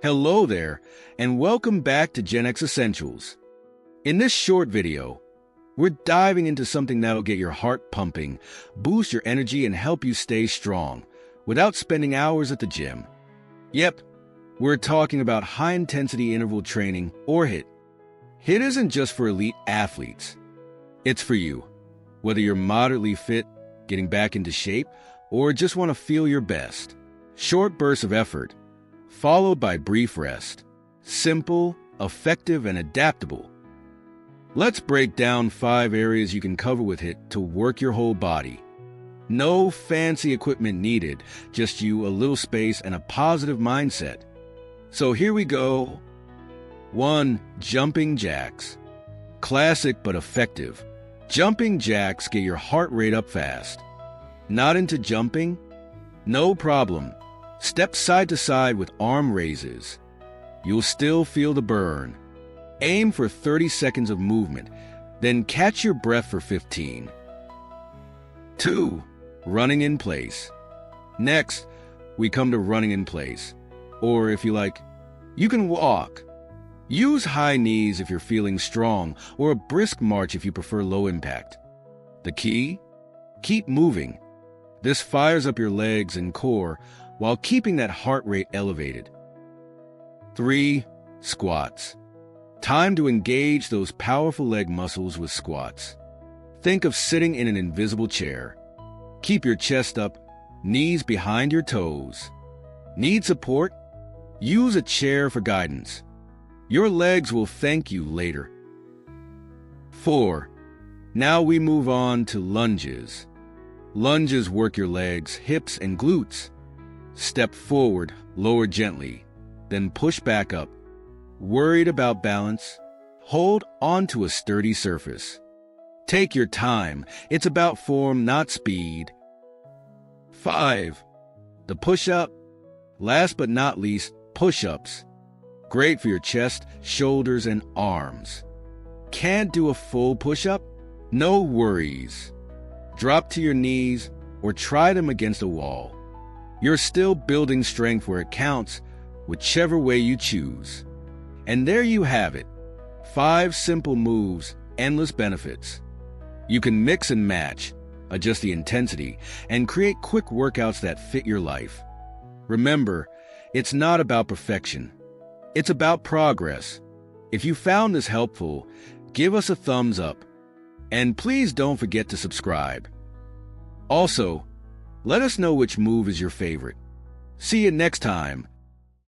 Hello there, and welcome back to Gen X Essentials. In this short video, we're diving into something that'll get your heart pumping, boost your energy, and help you stay strong without spending hours at the gym. Yep, we're talking about high-intensity interval training, or HIIT. HIIT isn't just for elite athletes. It's for you, whether you're moderately fit, getting back into shape, or just want to feel your best. Short bursts of effort, followed by brief rest. Simple, effective, and adaptable. Let's break down 5 areas you can cover with HIIT to work your whole body. No fancy equipment needed, just you, a little space, and a positive mindset. So here we go. 1. Jumping jacks. Classic but effective. Jumping jacks get your heart rate up fast. Not into jumping? No problem. Step side to side with arm raises. You'll still feel the burn. Aim for 30 seconds of movement, then catch your breath for 15. 2. Running in place. Next, we come to running in place. Or if you like, you can walk. Use high knees if you're feeling strong, or a brisk march if you prefer low impact. The key? Keep moving. This fires up your legs and core while keeping that heart rate elevated. 3. Squats. Time to engage those powerful leg muscles with squats. Think of sitting in an invisible chair. Keep your chest up, knees behind your toes. Need support? Use a chair for guidance. Your legs will thank you later. 4. Now we move on to lunges. Lunges work your legs, hips, and glutes. Step forward, lower gently, then push back up. Worried about balance? Hold onto a sturdy surface. Take your time. It's about form, not speed. 5. The push-up. Last but not least, push-ups. Great for your chest, shoulders, and arms. Can't do a full push-up? No worries. Drop to your knees or try them against a wall. You're still building strength where it counts, whichever way you choose. And there you have it. 5 simple moves, endless benefits. You can mix and match, adjust the intensity, and create quick workouts that fit your life. Remember, it's not about perfection. It's about progress. If you found this helpful, give us a thumbs up. And please don't forget to subscribe. Also, let us know which move is your favorite. See you next time.